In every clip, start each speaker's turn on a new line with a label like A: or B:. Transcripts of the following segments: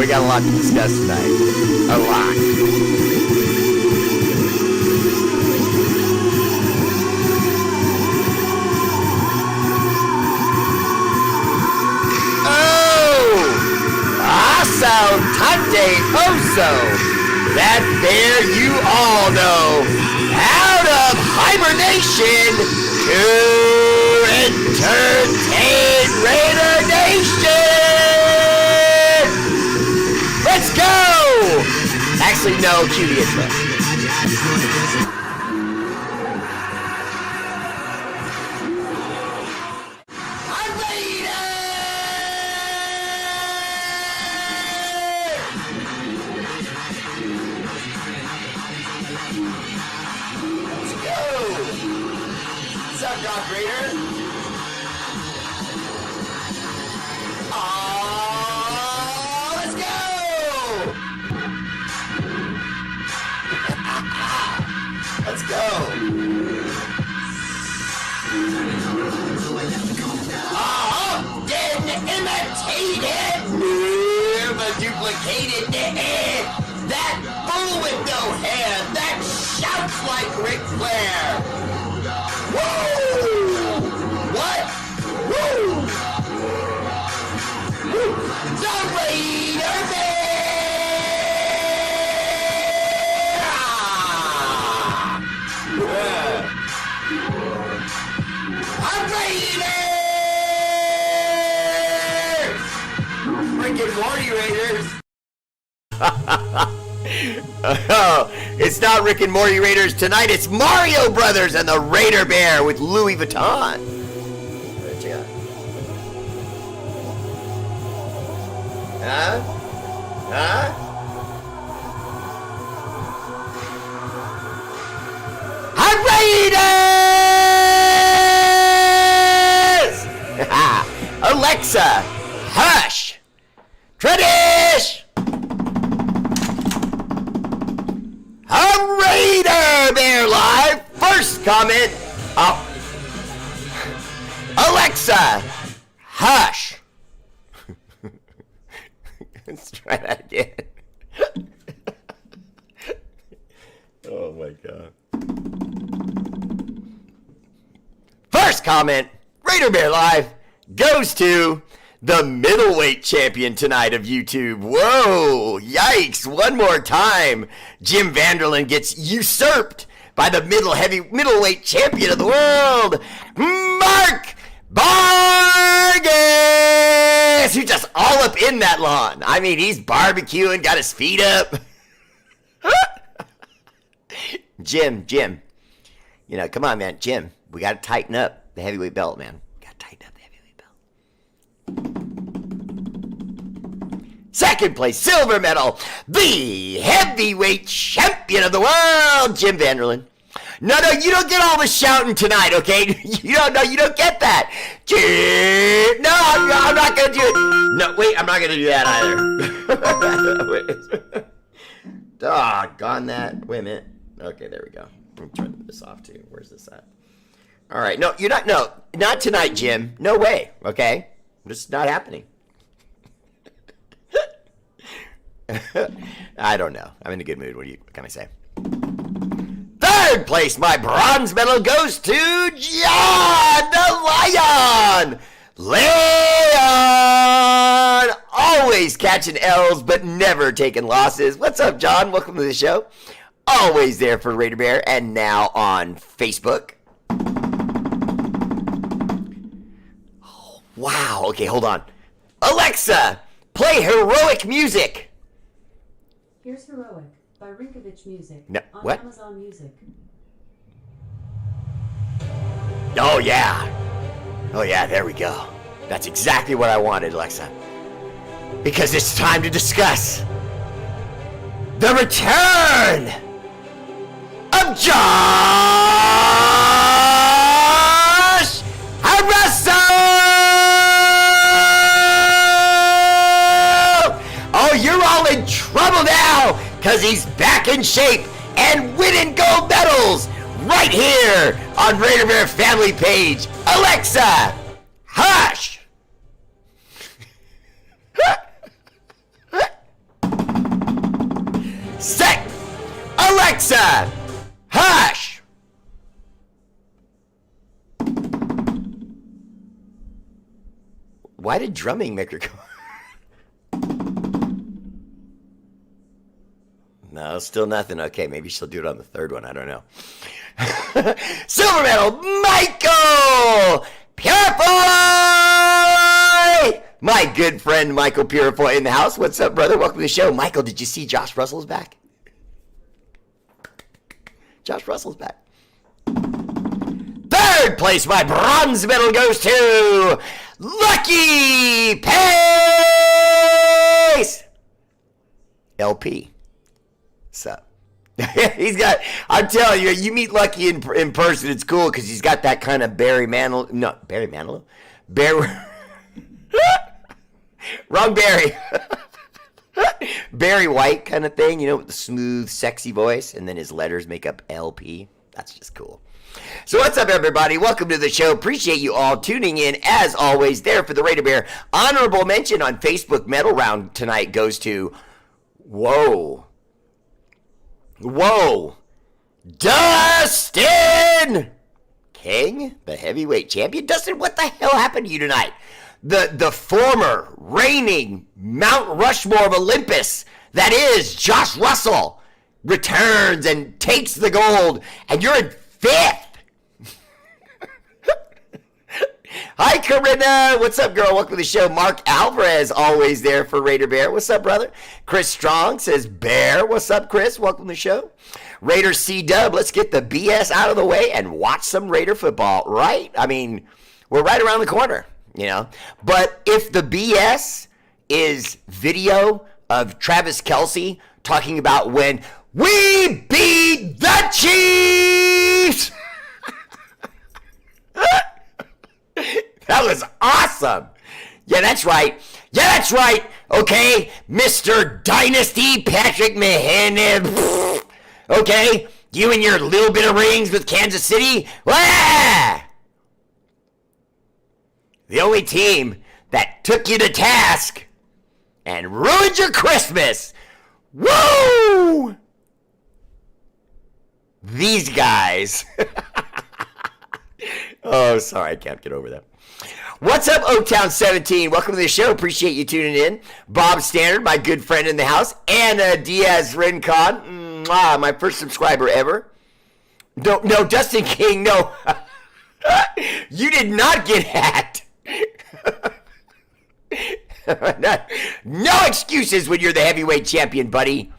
A: got a lot to discuss tonight. A lot. Asante Oso, that bear you all know, out of hibernation to entertain Raider Nation. Let's go! Actually, no, cue the intro. Duplicated that bull with no hair that shouts like Ric Flair. Woo! What? Woo! Woo! The Raider Bear! I'm Raiders! Rick and Morty Raiders! Oh, it's not Rick and Morty Raiders tonight. It's Mario Brothers and the Raider Bear with Louis Vuitton. Check it out. Huh? I'm Raiders! Alexa, hush. Tradish! A Raider Bear Live. First comment. Oh. Alexa, hush. Let's try that again. Oh my God. First comment. Raider Bear Live goes to the middleweight champion tonight of YouTube. Whoa, yikes, one more time. Jim Vanderlyn gets usurped by the middleweight champion of the world, Mark Vargas, who's just all up in that lawn. I mean, he's barbecuing, got his feet up. Jim, you know, come on, man, Jim, we got to tighten up the heavyweight belt, man. Second place, silver medal, the heavyweight champion of the world, Jim Vanderlyn. No, you don't get all the shouting tonight, okay? You don't get that. Jim, no, I'm not going to do it. No, wait, I'm not going to do that either. Doggone that. Wait a minute. Okay, there we go. Let me turn this off too. Where's this at? All right, no, not tonight, Jim. No way, okay? It's not happening. I don't know. I'm in a good mood. What can I say? Third place, my bronze medal goes to John the Lion. Leon! Always catching L's, but never taking losses. What's up, John? Welcome to the show. Always there for Raider Bear, and now on Facebook. Oh, wow. Okay, hold on. Alexa, play heroic music.
B: Here's Heroic by Rinkovich Music on
A: what?
B: Amazon Music.
A: Oh, yeah. Oh, yeah, there we go. That's exactly what I wanted, Alexa. Because it's time to discuss the return of Josh Russell! Oh, you're all in trouble now because he's back in shape and winning gold medals right here on Raider Bear family page. Alexa, hush! Alexa, hush. Why did drumming make her go? No, still nothing. Okay, maybe she'll do it on the third one. I don't know. Silver medal, Michael Purifoy! My good friend Michael Purifoy in the house. What's up, brother? Welcome to the show. Michael, did you see Josh Russell's back? Josh Russell's back. Third place, my bronze medal goes to Lucky Pace! LP. Sup? He's got, I'm telling you, you meet Lucky in person, it's cool because he's got that kind of Barry Manilow. No, Barry Manilow? Wrong Barry. Barry White kind of thing, you know, with the smooth, sexy voice, and then his letters make up LP. That's just cool. So what's up, everybody? Welcome to the show. Appreciate you all tuning in, as always, there for the R8RBEAR. Honorable mention on Facebook Medal Round tonight goes to, whoa, Dustin King, the heavyweight champion. Dustin, what the hell happened to you tonight? The former reigning Mount Rushmore of Olympus, that is Josh Russell, returns and takes the gold, and you're in fifth. Hi, Corinna. What's up, girl? Welcome to the show. Mark Alvarez, always there for R8RBEAR. What's up, brother? Chris Strong says, Bear. What's up, Chris? Welcome to the show. Raider C-Dub, let's get the BS out of the way and watch some Raider football, right? I mean, we're right around the corner, you know? But if the BS is video of Travis Kelce talking about when we beat the Chiefs, that was awesome. Yeah, that's right. Yeah, that's right. Okay, Mr. Dynasty Patrick Mahomes. Okay, you and your little bit of rings with Kansas City. Wah! The only team that took you to task and ruined your Christmas. Woo! These guys. Oh, sorry, I can't get over that. What's up, Oaktown 17? Welcome to the show. Appreciate you tuning in. Bob Standard, my good friend in the house. Anna Diaz Rincon, my first subscriber ever. No, Dustin King, no. You did not get hacked. No excuses when you're the heavyweight champion, buddy.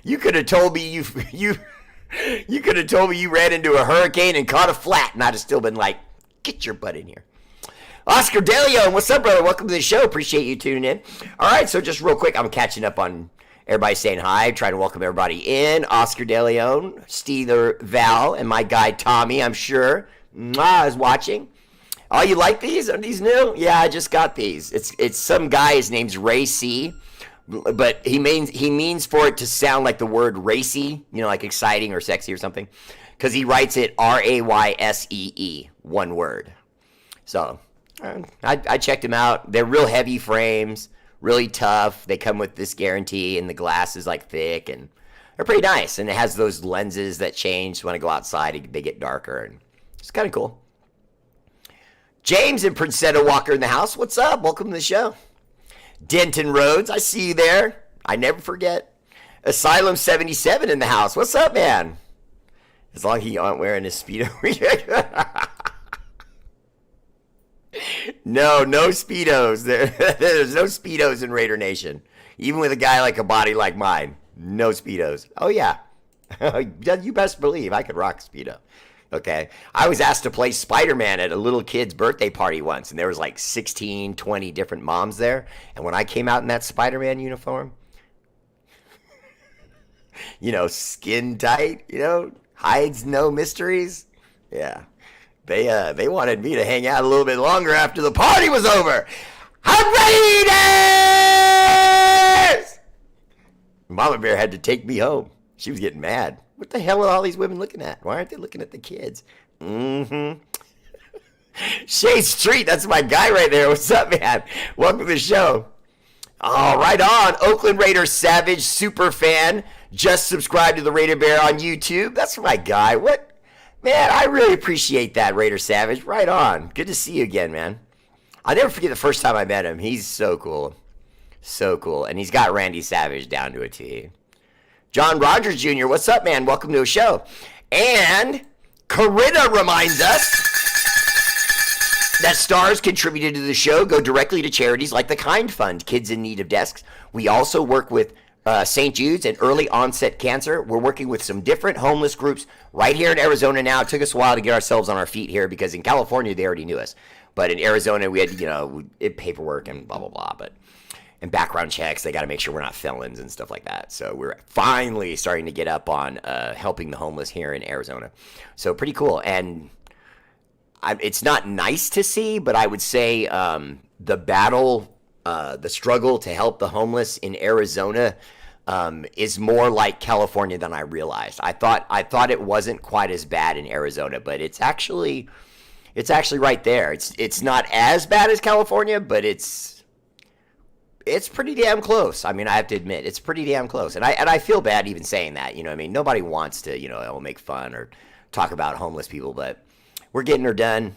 A: You could have told me you could have told me you ran into a hurricane and caught a flat, and I'd have still been like, get your butt in here. Oscar DeLeon, what's up, brother? Welcome to the show. Appreciate you tuning in. All right, so just real quick, I'm catching up on everybody saying hi, trying to welcome everybody in. Oscar DeLeon, Steeler Val, and my guy Tommy, I'm sure, is watching. Oh, you like these? Are these new? Yeah, I just got these. It's some guy, his name's Ray C., but he means for it to sound like the word racy, you know, like exciting or sexy or something, because he writes it Raysee, one word. So I checked them out. They're real heavy frames, really tough. They come with this guarantee, and the glass is like thick, and they're pretty nice. And it has those lenses that change when I go outside; they get darker, and it's kind of cool. James and Princetta Walker in the house. What's up? Welcome to the show. Denton Rhodes, I see you there. I never forget. Asylum 77 in the house. What's up, man? As long as he aren't wearing his Speedo. No Speedos. There's no Speedos in Raider Nation. Even with a guy like a body like mine. No Speedos. Oh, yeah. You best believe I could rock Speedo. Okay. I was asked to play Spider-Man at a little kid's birthday party once, and there was like 16, 20 different moms there. And when I came out in that Spider-Man uniform, you know, skin tight, you know, hides no mysteries. Yeah. They wanted me to hang out a little bit longer after the party was over. Raiders! Mama Bear had to take me home. She was getting mad. What the hell are all these women looking at? Why aren't they looking at the kids? Shay Street, that's my guy right there. What's up, man? Welcome to the show. Oh, right on. Oakland Raiders Savage super fan. Just subscribe to the Raider Bear on YouTube. That's my guy. What? Man, I really appreciate that, Raider Savage. Right on. Good to see you again, man. I'll never forget the first time I met him. He's so cool. So cool. And he's got Randy Savage down to a T. John Rogers Jr., what's up, man? Welcome to the show. And Corinna reminds us that stars contributed to the show go directly to charities like the Kind Fund, Kids in Need of Desks. We also work with St. Jude's and early onset cancer. We're working with some different homeless groups right here in Arizona now. It took us a while to get ourselves on our feet here because in California, they already knew us. But in Arizona, we had, paperwork and blah, blah, blah. And background checks, they got to make sure we're not felons and stuff like that. So we're finally starting to get up on helping the homeless here in Arizona. So pretty cool. And it's not nice to see, but I would say the battle, the struggle to help the homeless in Arizona is more like California than I realized. I thought it wasn't quite as bad in Arizona, but it's actually right there. It's not as bad as California, but it's pretty damn close. I mean, I have to admit, it's pretty damn close. And I feel bad even saying that, you know what I mean? Nobody wants to, make fun or talk about homeless people, but we're getting her done,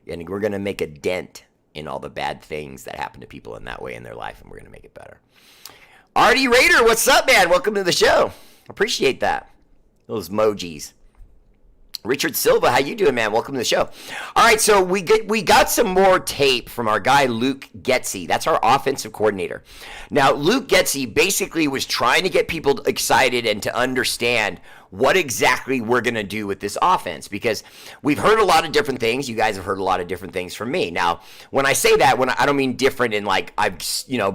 A: and we're going to make a dent in all the bad things that happen to people in that way in their life, and we're going to make it better. RD Raider, what's up, man? Welcome to the show. Appreciate that. Those emojis. Richard Silva, how you doing, man? Welcome to the show. All right, so we got some more tape from our guy Luke Getzey. That's our offensive coordinator. Now, Luke Getzey basically was trying to get people excited and to understand what exactly we're going to do with this offense, because we've heard a lot of different things. You guys have heard a lot of different things from me. Now, when I say that, I don't mean different in like I've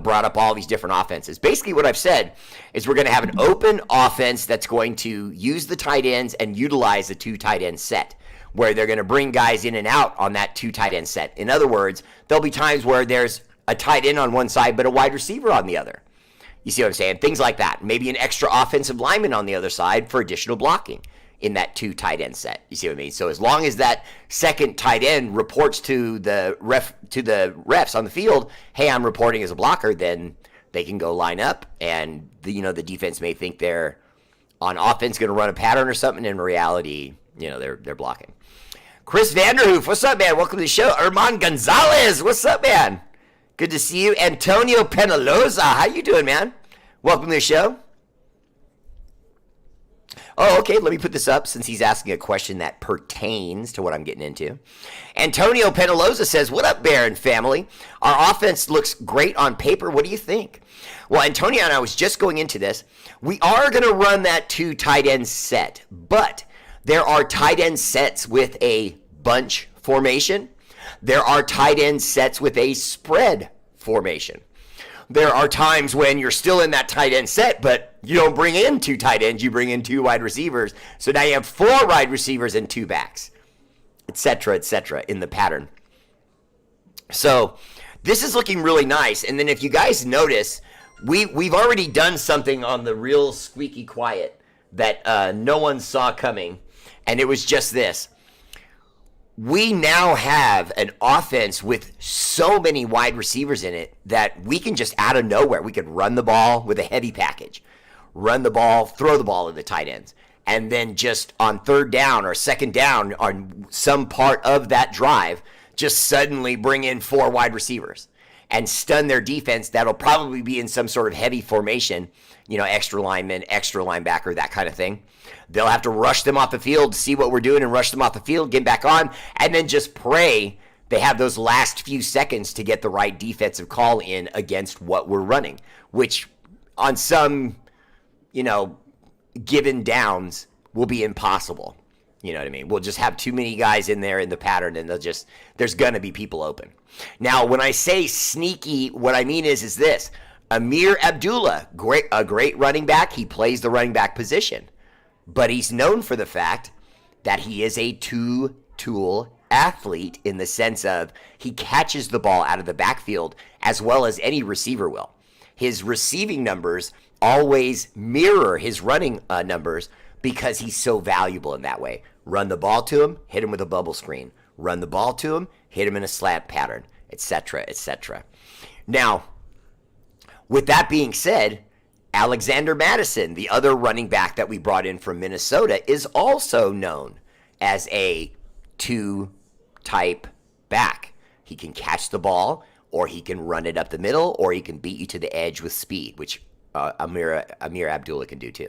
A: brought up all these different offenses. Basically, what I've said is we're going to have an open offense that's going to use the tight ends and utilize the two tight end set, where they're going to bring guys in and out on that two tight end set. In other words, there'll be times where there's a tight end on one side but a wide receiver on the other. You see what I'm saying? Things like that. Maybe an extra offensive lineman on the other side for additional blocking in that two tight end set. You see what I mean? So as long as that second tight end reports to the refs on the field, hey, I'm reporting as a blocker, then they can go line up, and the defense may think they're on offense going to run a pattern or something. In reality, they're blocking. Chris Vanderhoof, what's up, man? Welcome to the show. Herman Gonzalez, what's up, man? Good to see you. Antonio Penaloza, how you doing, man? Welcome to the show. Oh, okay, let me put this up since he's asking a question that pertains to what I'm getting into. Antonio Penaloza says, what up, Bear and family? Our offense looks great on paper. What do you think? Well, Antonio and I was just going into this. We are going to run that two tight end set, but there are tight end sets with a bunch formation. There are tight end sets with a spread formation. There are times when you're still in that tight end set, but you don't bring in two tight ends, you bring in two wide receivers. So now you have four wide receivers and two backs, etc., in the pattern. So this is looking really nice. And then if you guys notice, we've already done something on the real squeaky quiet that no one saw coming, and it was just this. We now have an offense with so many wide receivers in it that we can just out of nowhere, we could run the ball with a heavy package, run the ball, throw the ball to the tight ends, and then just on third down or second down on some part of that drive, just suddenly bring in four wide receivers and stun their defense. That'll probably be in some sort of heavy formation, extra lineman, extra linebacker, that kind of thing. They'll have to rush them off the field, see what we're doing, and rush them off the field, get back on, and then just pray they have those last few seconds to get the right defensive call in against what we're running, which on some, given downs will be impossible. You know what I mean? We'll just have too many guys in there in the pattern, and there's going to be people open. Now, when I say sneaky, what I mean is this. Amir Abdullah, a great running back. He plays the running back position. But he's known for the fact that he is a two-tool athlete in the sense of he catches the ball out of the backfield as well as any receiver will. His receiving numbers always mirror his running numbers because he's so valuable in that way. Run the ball to him, hit him with a bubble screen. Run the ball to him, hit him in a slant pattern, etc., etc. Now, with that being said, Alexander Madison, the other running back that we brought in from Minnesota, is also known as a 2-type back. He can catch the ball, or he can run it up the middle, or he can beat you to the edge with speed, which Amir Abdullah can do too.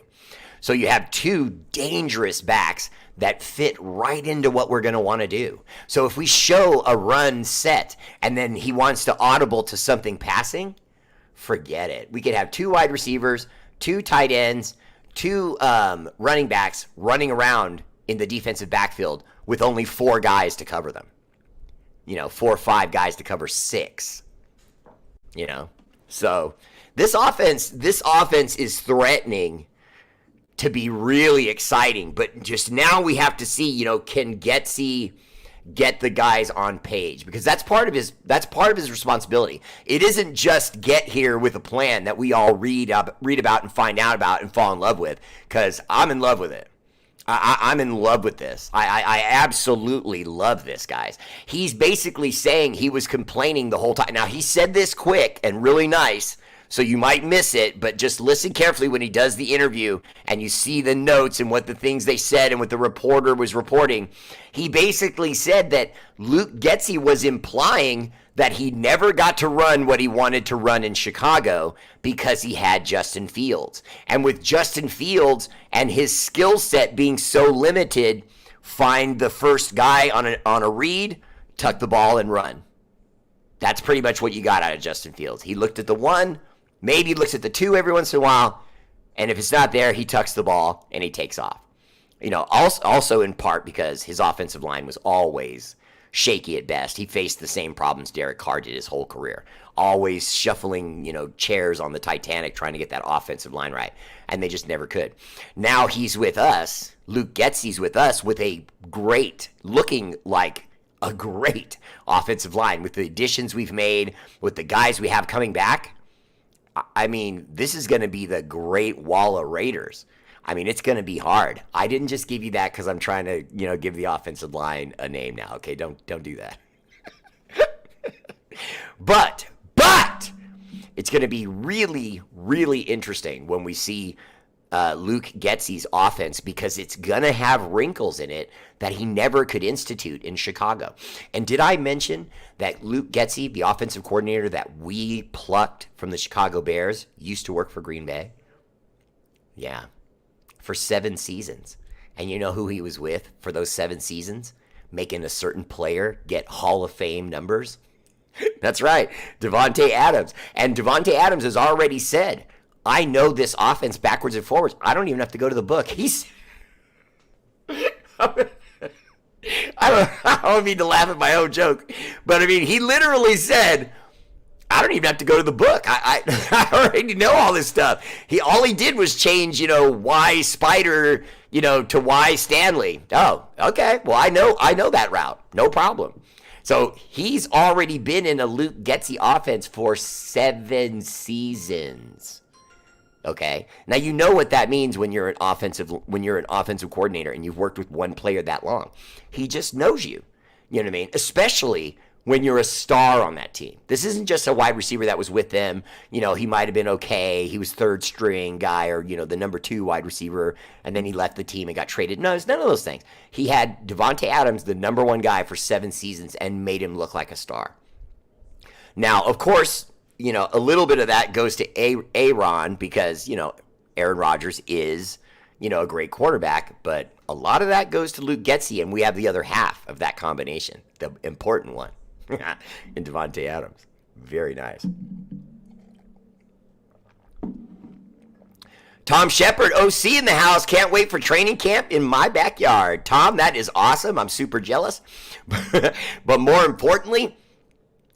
A: So you have two dangerous backs that fit right into what we're going to want to do. So if we show a run set and then he wants to audible to something passing, forget it. We could have 2 wide receivers, 2 tight ends, 2 running backs running around in the defensive backfield with only 4 guys to cover them. 4 or 5 guys to cover 6. So this offense is threatening to be really exciting, but just now we have to see, can Getsy get the guys on page, because that's part of his responsibility. It isn't just get here with a plan that we all read about and find out about and fall in love with, because I'm in love with it. I'm in love with this. I absolutely love this, guys. He's basically saying he was complaining the whole time. Now, he said this quick and really nice, so you might miss it, but just listen carefully when he does the interview and you see the notes and what the things they said and what the reporter was reporting. He basically said that Luke Getsy was implying that he never got to run what he wanted to run in Chicago because he had Justin Fields. And with Justin Fields and his skill set being so limited, find the first guy on a read, tuck the ball and run. That's pretty much what you got out of Justin Fields. He looked at the 1, maybe looks at the 2 every once in a while, and if it's not there, he tucks the ball and he takes off. Also in part because his offensive line was always shaky at best. He faced the same problems Derek Carr did his whole career. Always shuffling, chairs on the Titanic trying to get that offensive line right, and they just never could. Now he's with us. Luke Getsy's with us with a great, looking like a great offensive line with the additions we've made, with the guys we have coming back. I mean, this is going to be the Great Wall of Raiders. I mean, it's going to be hard. I didn't just give you that because I'm trying to, give the offensive line a name now. Okay, don't do that. But it's going to be really, really interesting when we see Luke Getsy's offense, because it's going to have wrinkles in it that he never could institute in Chicago. And did I mention that Luke Getsy, the offensive coordinator that we plucked from the Chicago Bears, used to work for Green Bay? Yeah, for 7 seasons. And you know who he was with for those 7 seasons? Making a certain player get Hall of Fame numbers? That's right, Davante Adams. And Davante Adams has already said, I know this offense backwards and forwards. I don't even have to go to the book. I don't mean to laugh at my own joke, but I mean, he literally said, I don't even have to go to the book. I already know all this stuff. All he did was change, Y Spider, to Y Stanley. Oh, okay. Well, I know that route. No problem. So he's already been in a Luke Getsy offense for 7 seasons. Okay. Now you know what that means when you're an offensive coordinator and you've worked with one player that long. He just knows you. You know what I mean? Especially when you're a star on that team. This isn't just a wide receiver that was with them. He might have been okay. He was 3rd string guy, or the number 2 wide receiver, and then he left the team and got traded. No, it's none of those things. He had Davante Adams, the number 1 guy for 7 seasons, and made him look like a star. Now, of course, a little bit of that goes to Aaron, because, Aaron Rodgers is, a great quarterback, but a lot of that goes to Luke Getsy, and we have the other half of that combination, the important one, in Davante Adams. Very nice. Tom Shepard, OC in the house. Can't wait for training camp in my backyard. Tom, that is awesome. I'm super jealous. But more importantly,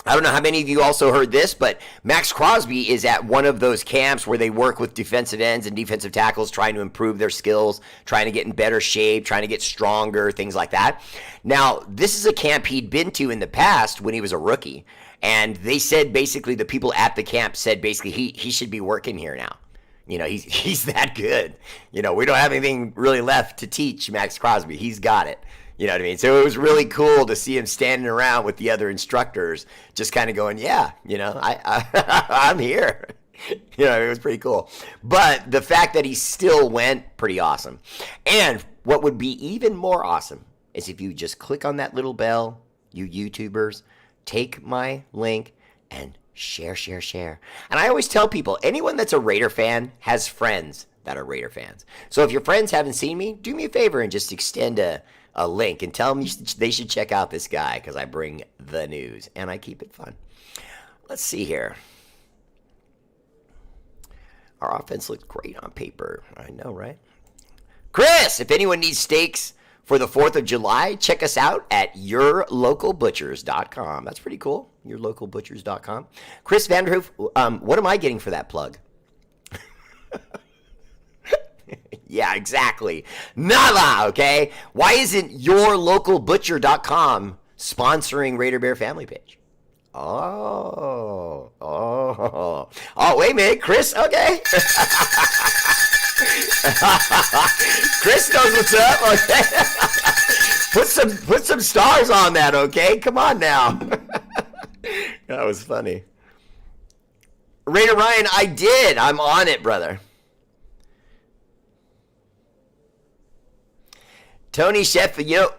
A: I don't know how many of you also heard this, but Max Crosby is at one of those camps where they work with defensive ends and defensive tackles, trying to improve their skills, trying to get in better shape, trying to get stronger, things like that. Now, this is a camp he'd been to in the past when he was a rookie, and they said basically, the people at the camp said basically he should be working here now. He's that good. We don't have anything really left to teach Max Crosby. He's got it. You know what I mean? So it was really cool to see him standing around with the other instructors, just kind of going, yeah, I'm here. It was pretty cool. But the fact that he still went, pretty awesome. And what would be even more awesome is if you just click on that little bell, you YouTubers, take my link and share. And I always tell people, anyone that's a Raider fan has friends that are Raider fans. So if your friends haven't seen me, do me a favor and just extend a link and tell them they should check out this guy because I bring the news and I keep it fun. Let's see here. Our offense looked great on paper. I know, right? Chris, if anyone needs steaks for the 4th of July, check us out at yourlocalbutchers.com. That's pretty cool. Yourlocalbutchers.com. Chris Vanderhoof, what am I getting for that plug? Yeah, exactly. Nada, okay? Why isn't yourlocalbutcher.com sponsoring Raider Bear Family Page? Oh, wait a minute, Chris, okay. Chris knows what's up, okay. Put some stars on that, okay? Come on now. That was funny. Raider Ryan, I did. I'm on it, brother. Tony Sheffield,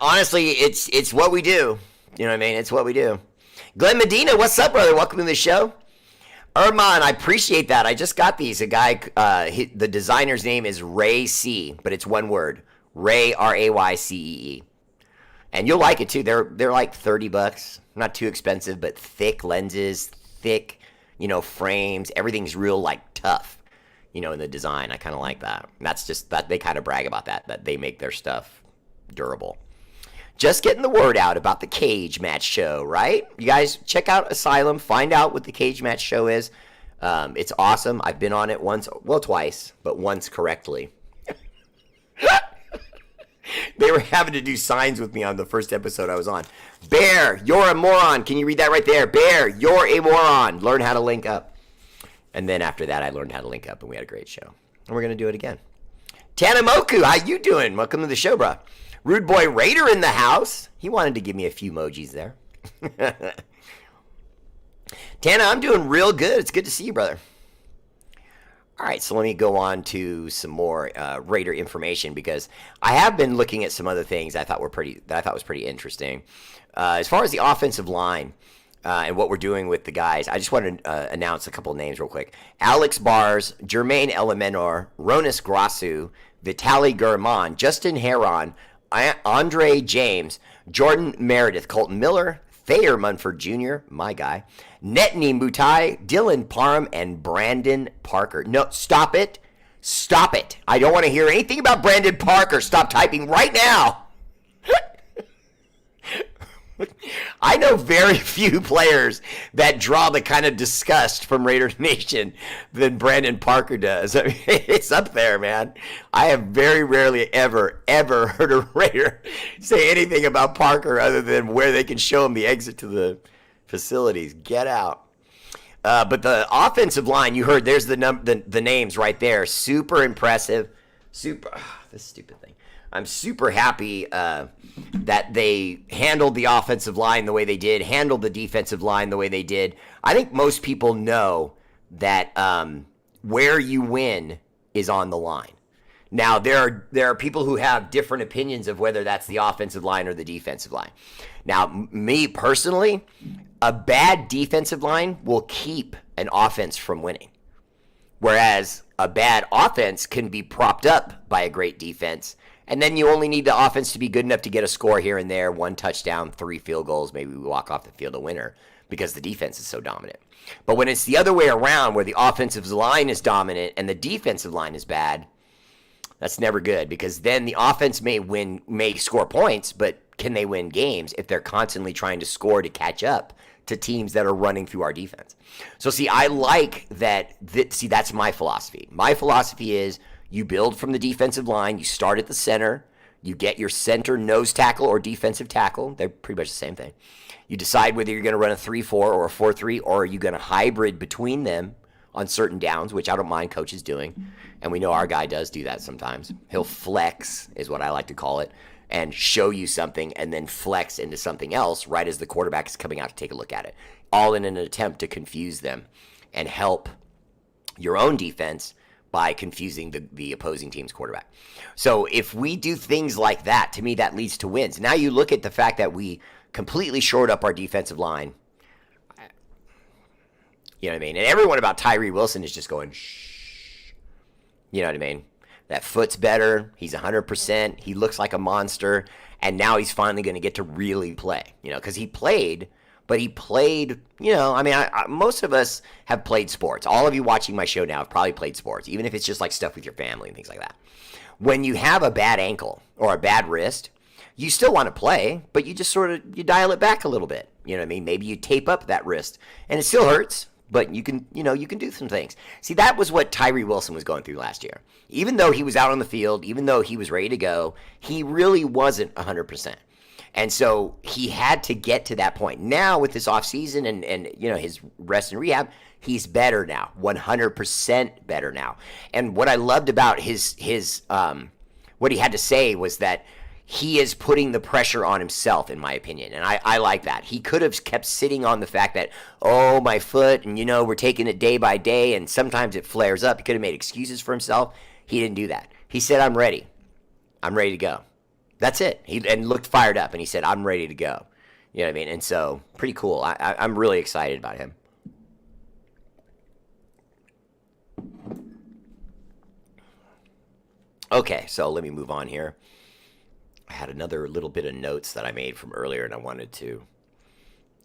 A: honestly, it's what we do. You know what I mean? It's what we do. Glenn Medina, what's up, brother? Welcome to the show. Erman, I appreciate that. I just got these. A guy, the designer's name is Ray C, but it's one word. Ray, R-A-Y-C-E-E. And you'll like it, too. They're like $30. Not too expensive, but thick lenses, thick, frames. Everything's real, tough, in the design. I kind of like that. And that's just, that they kind of brag about that they make their stuff durable. Just getting the word out about the cage match show, right? You guys check out Asylum. Find out what the cage match show is. It's awesome. I've been on it twice, but once correctly. They were having to do signs with me on the first episode I was on. Bear, you're a moron. Can you read that right there? Bear, you're a moron. Learn how to link up. And then after that, I learned how to link up, and we had a great show. And we're going to do it again. Tanamoku, how you doing? Welcome to the show, bro. Rude Boy Raider in the house. He wanted to give me a few emojis there. Tana, I'm doing real good. It's good to see you, brother. All right, so let me go on to some more Raider information because I have been looking at some other things I thought was pretty interesting. As far as the offensive line and what we're doing with the guys, I just want to announce a couple of names real quick. Alex Bars, Jermaine Elemenor, Ronis Grasu, Vitaly Gurman, Justin Heron, Andre James, Jordan Meredith, Colton Miller, Thayer Munford Jr., my guy, Netni Mutai, Dylan Parham, and Brandon Parker. No, stop it. Stop it. I don't want to hear anything about Brandon Parker. Stop typing right now. I know very few players that draw the kind of disgust from Raider Nation than Brandon Parker does. I mean, it's up there, man. I have very rarely ever heard a Raider say anything about Parker other than where they can show him the exit to the facilities. Get out. But the offensive line, you heard, there's the names right there. Super impressive. This stupid thing. I'm super happy that they handled the offensive line the way they did, handled the defensive line the way they did. I think most people know that where you win is on the line. Now, there are people who have different opinions of whether that's the offensive line or the defensive line. Now, me personally, a bad defensive line will keep an offense from winning. Whereas a bad offense can be propped up by a great defense. And then you only need the offense to be good enough to get a score here and there, 1 touchdown, 3 field goals, maybe we walk off the field a winner because the defense is so dominant. But when it's the other way around where the offensive line is dominant and the defensive line is bad, that's never good because then the offense may score points, but can they win games if they're constantly trying to score to catch up to teams that are running through our defense? So see, I like that. See, that's my philosophy. My philosophy is you build from the defensive line. You start at the center. You get your center nose tackle or defensive tackle. They're pretty much the same thing. You decide whether you're going to run a 3-4 or a 4-3, or are you going to hybrid between them on certain downs, which I don't mind coaches doing. And we know our guy does do that sometimes. He'll flex, is what I like to call it, and show you something and then flex into something else right as the quarterback is coming out to take a look at it, all in an attempt to confuse them and help your own defense by confusing the opposing team's quarterback. So if we do things like that, to me, that leads to wins. Now you look at the fact that we completely shored up our defensive line. You know what I mean? And everyone about Tyree Wilson is just going, shh. You know what I mean? That foot's better. He's 100%. He looks like a monster. And now he's finally going to get to really play, because he played, but he played, I mean, most of us have played sports. All of you watching my show now have probably played sports, even if it's just like stuff with your family and things like that. When you have a bad ankle or a bad wrist, you still want to play, but you just you dial it back a little bit. You know what I mean? Maybe you tape up that wrist, and it still hurts, but you can do some things. See, that was what Tyree Wilson was going through last year. Even though he was out on the field, even though he was ready to go, he really wasn't 100%. And so he had to get to that point. Now with this offseason and his rest and rehab, he's better now, 100% better now. And what I loved about his what he had to say was that he is putting the pressure on himself, in my opinion. And I like that. He could have kept sitting on the fact that, oh, my foot, and, we're taking it day by day, and sometimes it flares up. He could have made excuses for himself. He didn't do that. He said, I'm ready. I'm ready to go. That's it. And looked fired up, and he said, I'm ready to go. You know what I mean? And so, pretty cool. I'm really excited about him. Okay, so let me move on here. I had another little bit of notes that I made from earlier, and I wanted to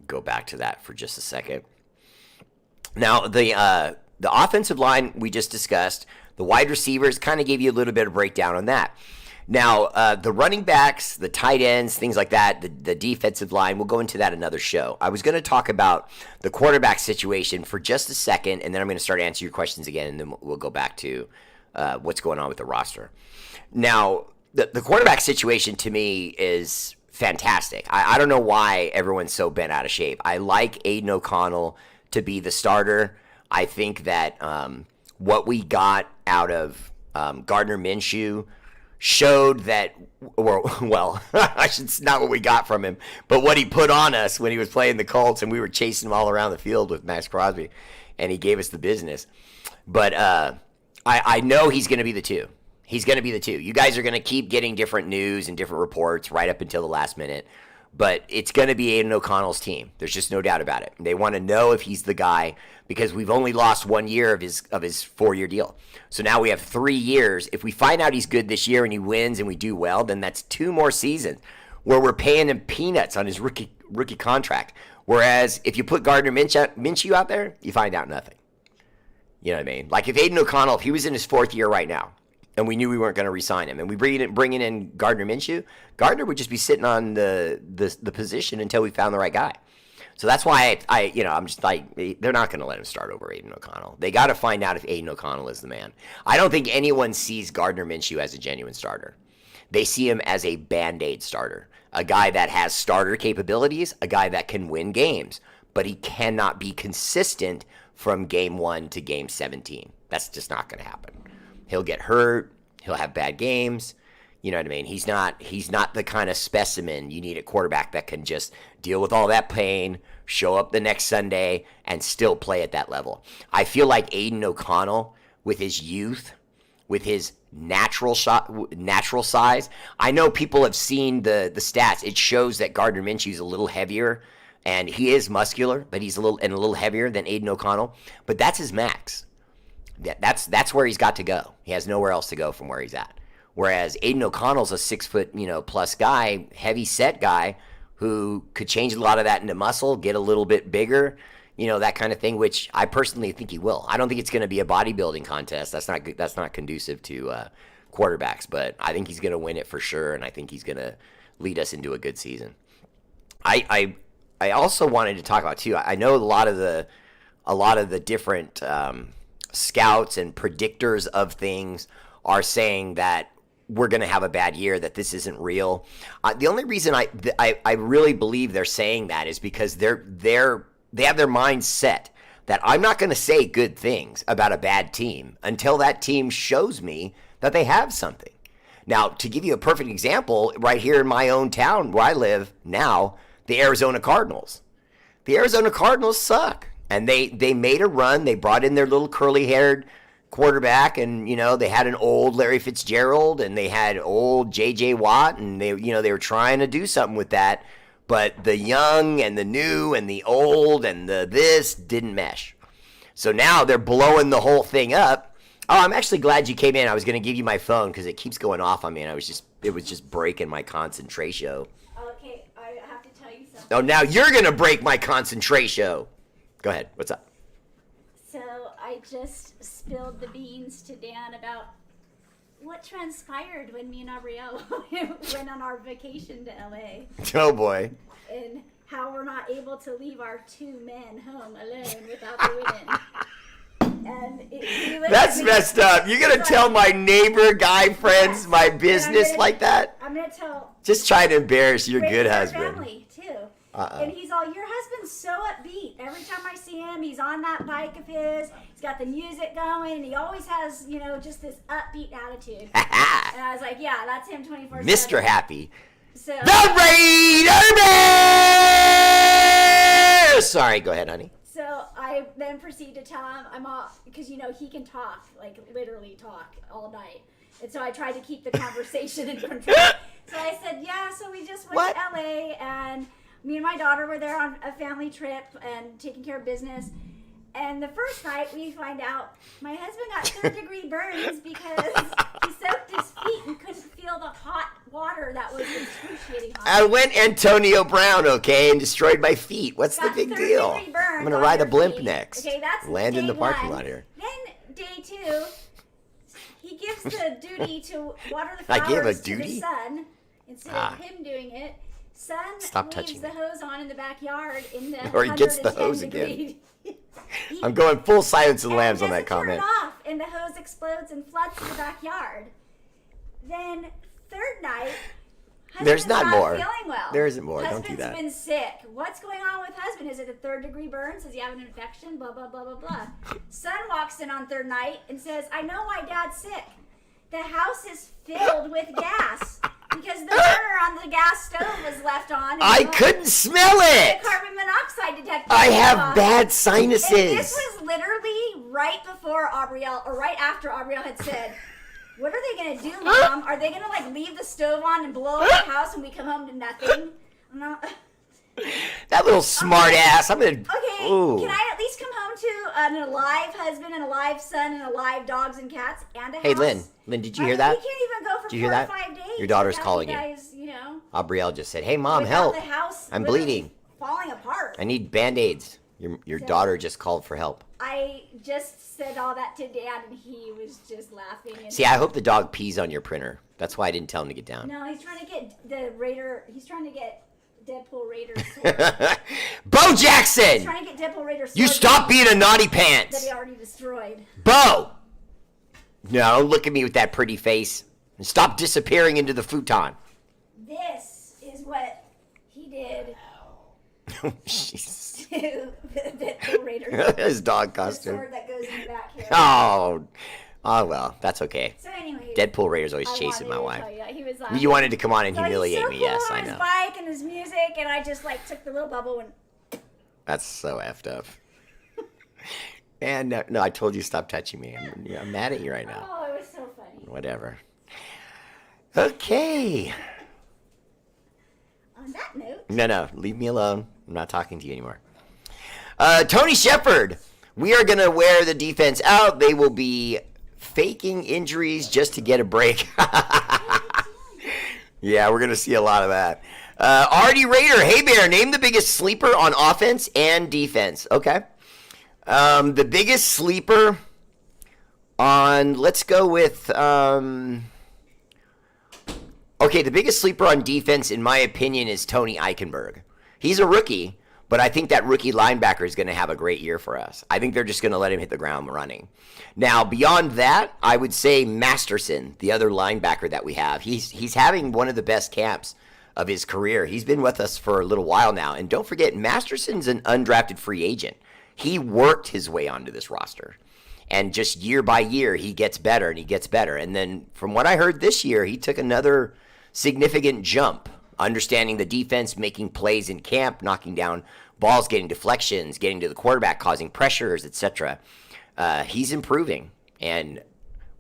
A: go back to that for just a second. Now, the offensive line we just discussed, the wide receivers, kind of gave you a little bit of breakdown on that. Now, the running backs, the tight ends, things like that, the defensive line, we'll go into that another show. I was going to talk about the quarterback situation for just a second, and then I'm going to start answering your questions again, and then we'll go back to what's going on with the roster. Now, the quarterback situation to me is fantastic. I don't know why everyone's so bent out of shape. I like Aiden O'Connell to be the starter. I think that what we got out of Gardner Minshew showed that, I should not what we got from him, but what he put on us when he was playing the Colts and we were chasing him all around the field with Max Crosby, and he gave us the business. But I know he's going to be the two. He's going to be the two. You guys are going to keep getting different news and different reports right up until the last minute. But it's going to be Aiden O'Connell's team. There's just no doubt about it. They want to know if he's the guy because we've only lost 1 year of his 4-year deal. So now we have 3 years. If we find out he's good this year and he wins and we do well, then that's 2 more seasons where we're paying him peanuts on his rookie contract. Whereas if you put Gardner Minshew out there, you find out nothing. You know what I mean? Like if Aiden O'Connell, if he was in his 4th year right now, and we knew we weren't going to re-sign him, and we bringing in Gardner Minshew, Gardner would just be sitting on the position until we found the right guy. So that's why I'm just like, they're not going to let him start over Aiden O'Connell. They got to find out if Aiden O'Connell is the man. I don't think anyone sees Gardner Minshew as a genuine starter. They see him as a Band-Aid starter, a guy that has starter capabilities, a guy that can win games, but he cannot be consistent from game 1 to game 17. That's just not going to happen. He'll get hurt. He'll have bad games. You know what I mean? He's not the kind of specimen you need at quarterback that can just deal with all that pain, show up the next Sunday, and still play at that level. I feel like Aiden O'Connell, with his youth, with his natural size. I know people have seen the stats. It shows that Gardner Minshew's a little heavier, and he is muscular, but he's a little heavier than Aiden O'Connell. But that's his max. That's where he's got to go. He has nowhere else to go from where he's at. Whereas Aiden O'Connell's a 6 foot, plus guy, heavy set guy who could change a lot of that into muscle, get a little bit bigger, that kind of thing, which I personally think he will. I don't think it's going to be a bodybuilding contest. That's not conducive to quarterbacks, but I think he's going to win it for sure, and I think he's going to lead us into a good season. I also wanted to talk about too. I know a lot of the different scouts and predictors of things are saying that we're going to have a bad year, that this isn't real. The only reason I really believe they're saying that is because they have their mind set that I'm not going to say good things about a bad team until that team shows me that they have something. Now, to give you a perfect example, right here in my own town where I live now, the Arizona Cardinals. The Arizona Cardinals suck. And they made a run. They brought in their little curly-haired quarterback, and, they had an old Larry Fitzgerald, and they had old J.J. Watt, and they were trying to do something with that. But the young and the new and the old and the this didn't mesh. So now they're blowing the whole thing up. Oh, I'm actually glad you came in. I was going to give you my phone because it keeps going off on me, and it was just breaking my concentration.
C: Okay, I have to tell you something.
A: Oh, now you're going to break my concentration. Go ahead. What's up?
C: So I just spilled the beans to Dan about what transpired when me and Ariel went on our vacation to LA.
A: Oh, boy.
C: And how we're not able to leave our 2 men home alone without the women. And
A: that's messed up. You're going to tell my neighbor, guy friends, my business like that?
C: I'm going to tell.
A: Just trying to embarrass your good husband.
C: Family, too. And he's all, your husband's so upbeat. Every time I see him, he's on that bike of his. He's got the music going, and he always has, just this upbeat attitude. And I was like, yeah, that's him 24/7.
A: Mr. Happy.
C: So,
A: the R8RBEAR! Sorry, go ahead, honey.
C: So I then proceed to tell him I'm all, because, he can talk, like literally talk all night. And so I tried to keep the conversation in control. So I said, yeah, so we just went to LA, and me and my daughter were there on a family trip and taking care of business. And the first night we find out my husband got 3rd-degree burns because he soaked his feet and couldn't feel the hot water that was excruciating hot.
A: I went Antonio Brown, okay, and destroyed my feet. What's the big deal? I'm going to ride a blimp next.
C: Okay, that's
A: land in the parking
C: 1.
A: lot here.
C: Then day 2, he gives the duty to water the flowers
A: I gave a
C: to
A: duty?
C: the son instead of him doing it. Son leaves the hose on in the backyard in the
A: or he gets the hose again. I'm going full silence of the lambs on that comment.
C: Turn it off, and the hose explodes and floods the backyard. Then 3rd night,
A: there's not more.
C: Feeling well.
A: There isn't more. Don't do that.
C: Husband's been sick. What's going on with husband? Is it a 3rd-degree burns? Does he have an infection? Blah blah blah blah blah. Son walks in on 3rd night and says, "I know why Dad's sick. The house is filled with gas." Because the burner on the gas stove was left on.
A: I couldn't smell it.
C: The carbon monoxide detector.
A: I have bad sinuses.
C: And this was literally right before Aubrielle, or right after Aubrielle had said, "What are they gonna do, Mom? Are they gonna leave the stove on and blow up the house when we come home to nothing?"
A: That little smart ass. I'm gonna.
C: Okay.
A: Ooh.
C: Can I at least come home to an alive husband and a live son and alive dogs and cats and a house?
A: Hey, Lynn, did you hear that?
C: We can't even go for
A: Did you
C: 4
A: hear
C: or
A: that?
C: 5 days.
A: Your daughter's
C: without
A: calling
C: you. Guys,
A: Aubrielle just said, "Hey, Mom,
C: without
A: help!
C: The house
A: I'm bleeding.
C: Falling apart.
A: I need Band-Aids." Your daughter just called for help.
C: I just said all that to Dad, and he was just laughing. And
A: See, I hope the dog pees on your printer. That's why I didn't tell him to get down.
C: No, he's trying to get the Raider. He's trying to get Deadpool Raider's sword.
A: Bo Jackson!
C: He's trying to get Deadpool Raider's sword.
A: You stop being a naughty pants!
C: That he already destroyed.
A: Bo! No, don't look at me with that pretty face. And stop disappearing into the futon.
C: This is what he did
A: Oh, Jesus.
C: to the Deadpool Raider.
A: His dog
C: The
A: costume.
C: sword that goes in the back here.
A: Oh, well, that's okay.
C: So anyway,
A: Deadpool Raider's always
C: I
A: chasing my
C: wanted to
A: wife.
C: tell you, he was laughing.
A: You wanted to come on and
C: So
A: humiliate
C: he's so
A: me,
C: cool
A: yes,
C: on
A: I
C: his
A: know.
C: bike and his music, and I just took the little bubble and.
A: That's so effed up. And no, I told you stop touching me. I'm mad at you right now.
C: Oh, it was so funny.
A: Whatever. Okay.
C: On that note.
A: No, leave me alone. I'm not talking to you anymore. Tony Shepard. We are going to wear the defense out. They will be faking injuries just to get a break. Yeah, we're going to see a lot of that. R8RBEAR. Hey, Bear, name the biggest sleeper on offense and defense. Okay. The biggest sleeper on, let's go with, okay, the biggest sleeper on defense, in my opinion, is Tony Eichenberg. He's a rookie, but I think that rookie linebacker is going to have a great year for us. I think they're just going to let him hit the ground running. Now, beyond that, I would say Masterson, the other linebacker that we have. He's having one of the best camps of his career. He's been with us for a little while now. And don't forget, Masterson's an undrafted free agent. He worked his way onto this roster. And just year by year, he gets better and he gets better. And then from what I heard this year, he took another significant jump understanding the defense, making plays in camp, knocking down balls, getting deflections, getting to the quarterback, causing pressures, etc. He's improving, and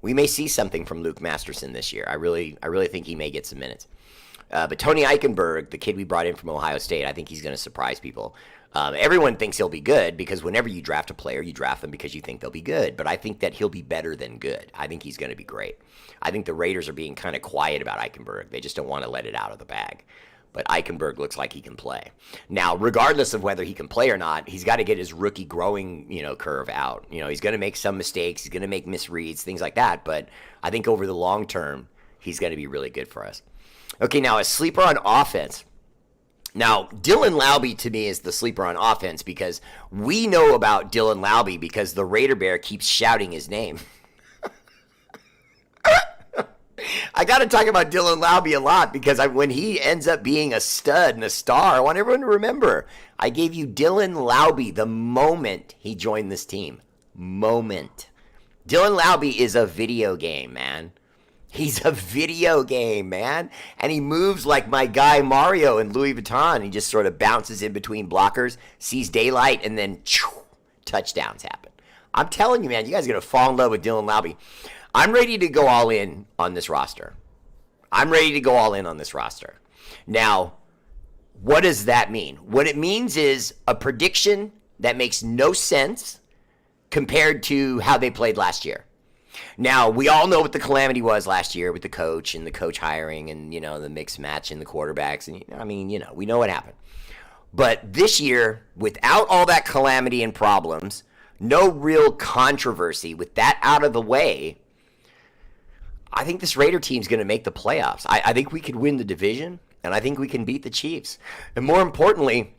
A: we may see something from Luke Masterson this year. I really think he may get some minutes. But Tony Eichenberg, the kid we brought in from Ohio State, I think he's going to surprise people. Everyone thinks he'll be good because whenever you draft a player, you draft them because you think they'll be good. But I think that he'll be better than good. I think he's going to be great. I think the Raiders are being kind of quiet about Eichenberg. They just don't want to let it out of the bag. But Eichenberg looks like he can play. Now, regardless of whether he can play or not, he's got to get his rookie growing, curve out. He's going to make some mistakes. He's going to make misreads, things like that. But I think over the long term, he's going to be really good for us. Okay, now a sleeper on offense. Now, Dylan Laube to me is the sleeper on offense because we know about Dylan Laube because the Raider Bear keeps shouting his name. I got to talk about Dylan Laube a lot because when he ends up being a stud and a star, I want everyone to remember, I gave you Dylan Laube the moment he joined this team. Moment. Dylan Laube is a video game, man. He's a video game, man. And he moves like my guy Mario in Louis Vuitton. He just sort of bounces in between blockers, sees daylight, and then touchdowns happen. I'm telling you, man, you guys are going to fall in love with Dylan Laube. I'm ready to go all in on this roster. Now, what does that mean? What it means is a prediction that makes no sense compared to how they played last year. Now, we all know what the calamity was last year with the coach and the coach hiring and, the mix match and the quarterbacks. And, we know what happened. But this year, without all that calamity and problems, no real controversy, with that out of the way, I think this Raider team's going to make the playoffs. I think we could win the division, and I think we can beat the Chiefs. And more importantly,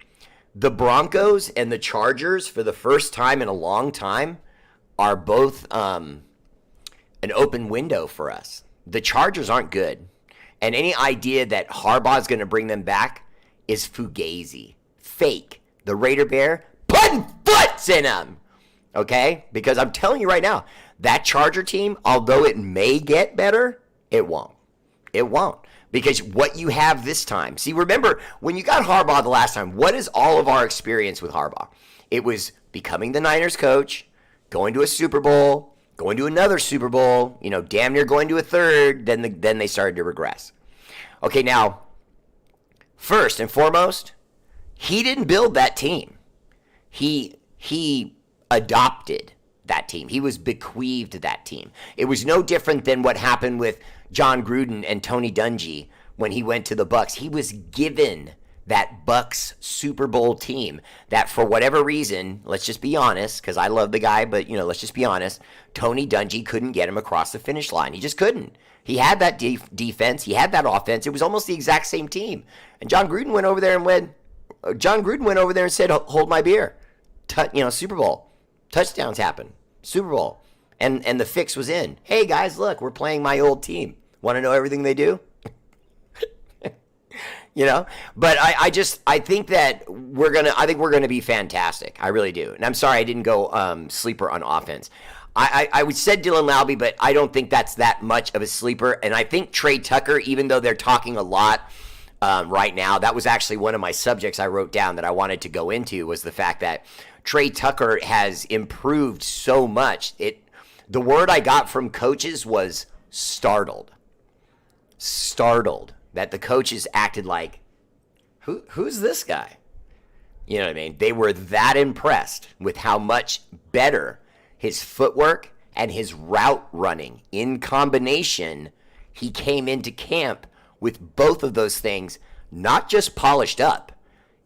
A: the Broncos and the Chargers, for the first time in a long time, are both an open window for us. The Chargers aren't good. And any idea that Harbaugh's going to bring them back is fugazi. Fake. The Raider Bear putting foots in them. Okay? Because I'm telling you right now, that Charger team, although it may get better, it won't. It won't. Because what you have this time, see, remember, when you got Harbaugh the last time, what is all of our experience with Harbaugh? It was becoming the Niners coach, going to a Super Bowl, going to another Super Bowl, damn near going to a third, then they started to regress. Okay, now, first and foremost, he didn't build that team. He adopted that team. He was bequeathed that team. It was no different than what happened with John Gruden and Tony Dungy when he went to the Bucs. He was given that Bucs Super Bowl team that, for whatever reason, let's just be honest, because I love the guy, but let's just be honest, Tony Dungy couldn't get him across the finish line. He just couldn't. He had that defense. He had that offense. It was almost the exact same team. And John Gruden went over there and said, "Hold my beer." Super Bowl. Touchdowns happen. Super Bowl. And the fix was in. Hey, guys, look, we're playing my old team. Want to know everything they do? But I think that we're gonna be fantastic. I really do. And I'm sorry I didn't go sleeper on offense. I would said Dylan Laube, but I don't think that's that much of a sleeper. And I think Trey Tucker, even though they're talking a lot right now, that was actually one of my subjects I wrote down that I wanted to go into, was the fact that Trey Tucker has improved so much. The word I got from coaches was startled. Startled. That the coaches acted like, who's this guy? You know what I mean? They were that impressed with how much better his footwork and his route running in combination, he came into camp with both of those things, not just polished up.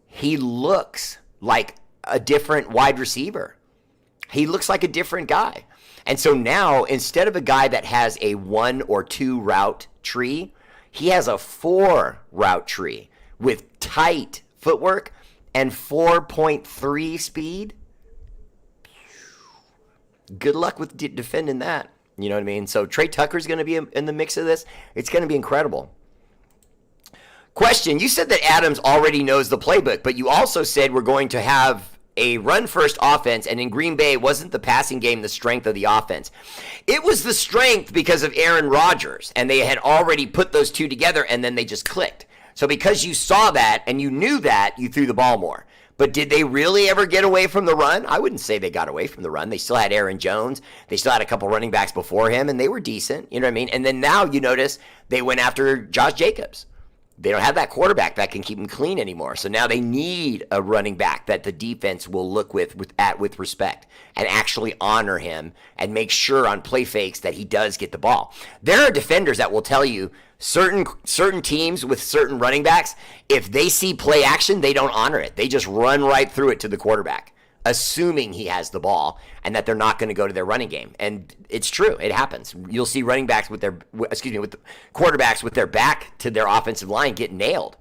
A: He looks like a different wide receiver. He looks like a different guy. And so now, instead of a guy that has a 1 or 2 route tree, he has a 4 route tree with tight footwork and 4.3 speed. Good luck with defending that. You know what I mean? So Trey Tucker's going to be in the mix of this. It's going to be incredible. Question, you said that Adams already knows the playbook, but you also said we're going to have a run-first offense, and in Green Bay, wasn't the passing game the strength of the offense? It was the strength because of Aaron Rodgers, and they had already put those two together, and then they just clicked. So because you saw that and you knew that, you threw the ball more. But did they really ever get away from the run? I wouldn't say they got away from the run. They still had Aaron Jones. They still had a couple running backs before him, and they were decent. You know what I mean? And then now you notice they went after Josh Jacobs. They don't have that quarterback that can keep them clean anymore. So now they need a running back that the defense will look with respect and actually honor him and make sure on play fakes that he does get the ball. There are defenders that will tell you certain teams with certain running backs, if they see play action, they don't honor it. They just run right through it to the quarterback, assuming he has the ball and that they're not going to go to their running game. And it's true. It happens. You'll see running backs with the quarterbacks with their back to their offensive line get nailed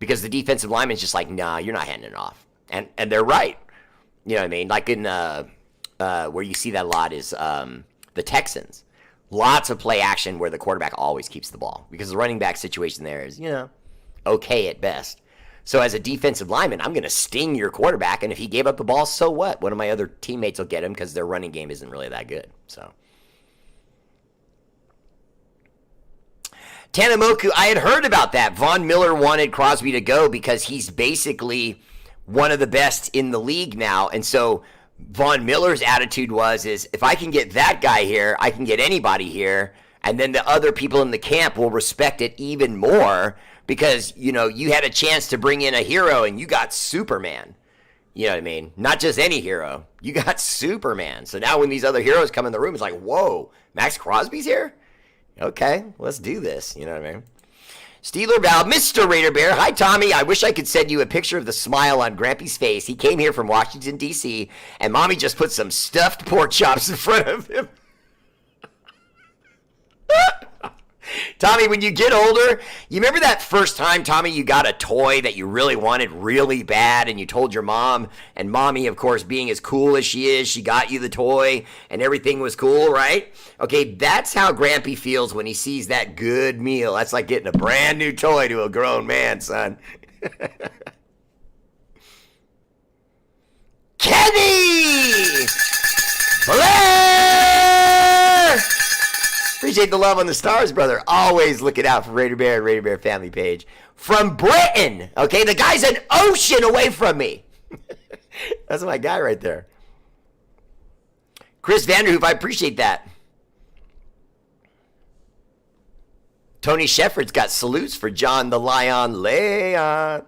A: because the defensive lineman's just like, nah, you're not handing it off. And they're right. You know what I mean? Like in where you see that a lot is the Texans. Lots of play action where the quarterback always keeps the ball because the running back situation there is, okay at best. So as a defensive lineman, I'm going to sting your quarterback, and if he gave up the ball, so what? One of my other teammates will get him because their running game isn't really that good. So Tanamoku, I had heard about that. Von Miller wanted Crosby to go because he's basically one of the best in the league now, and so Von Miller's attitude is if I can get that guy here, I can get anybody here, and then the other people in the camp will respect it even more because, you had a chance to bring in a hero and you got Superman. You know what I mean? Not just any hero. You got Superman. So now when these other heroes come in the room, it's like, whoa, Max Crosby's here? Okay, let's do this. You know what I mean? Steeler Val, Mr. Raider Bear. Hi, Tommy. I wish I could send you a picture of the smile on Grampy's face. He came here from Washington, D.C., and Mommy just put some stuffed pork chops in front of him. Tommy, when you get older, you remember that first time, Tommy, you got a toy that you really wanted really bad, and you told your mom, and Mommy, of course, being as cool as she is, she got you the toy, and everything was cool, right? Okay, that's how Grampy feels when he sees that good meal. That's like getting a brand new toy to a grown man, son. Kenny! Blair! Appreciate the love on the stars, brother. Always looking out for Raider Bear and Raider Bear family page. From Britain, okay? The guy's an ocean away from me. That's my guy right there. Chris Vanderhoof, I appreciate that. Tony Shepard's got salutes for John the Lion Leon.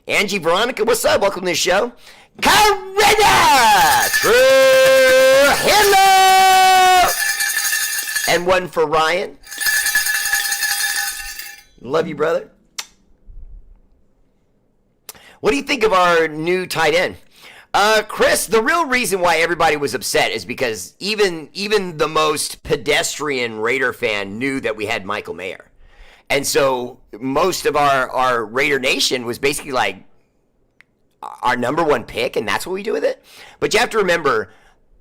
A: Angie Veronica, what's up? Welcome to the show. Corrida! True! Hello! And one for Ryan. Love you, brother. What do you think of our new tight end? Chris, the real reason why everybody was upset is because even the most pedestrian Raider fan knew that we had Michael Mayer. And so most of our Raider Nation was basically like our number one pick, and that's what we do with it. But you have to remember,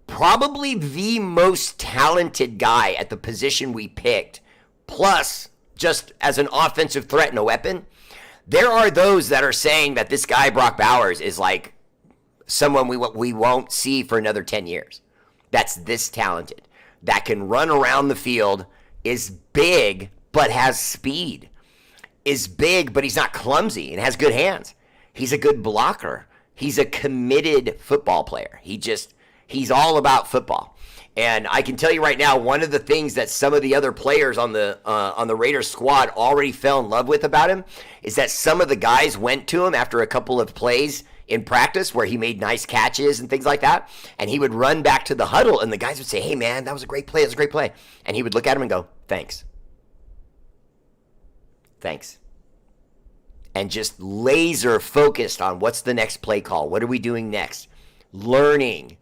A: probably the most talented guy at the position we picked, plus just as an offensive threat and a weapon, there are those that are saying that this guy, Brock Bowers, is like someone we won't see for another 10 years. That's this talented. That can run around the field, is big, but has speed. Is big, but he's not clumsy and has good hands. He's a good blocker. He's a committed football player. He's all about football. And I can tell you right now, one of the things that some of the other players on the Raiders squad already fell in love with about him is that some of the guys went to him after a couple of plays in practice where he made nice catches and things like that, and he would run back to the huddle, and the guys would say, "Hey, man, that was a great play. That was a great play." And he would look at him and go, "Thanks. Thanks." And just laser focused on what's the next play call. What are we doing next? Learning.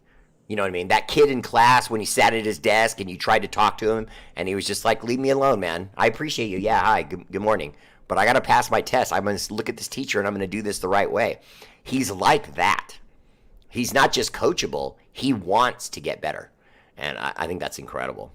A: You know what I mean? That kid in class when he sat at his desk and you tried to talk to him and he was just like, "Leave me alone, man. I appreciate you. Yeah, hi, good morning. But I got to pass my test. I'm going to look at this teacher and I'm going to do this the right way." He's like that. He's not just coachable. He wants to get better. And I think that's incredible.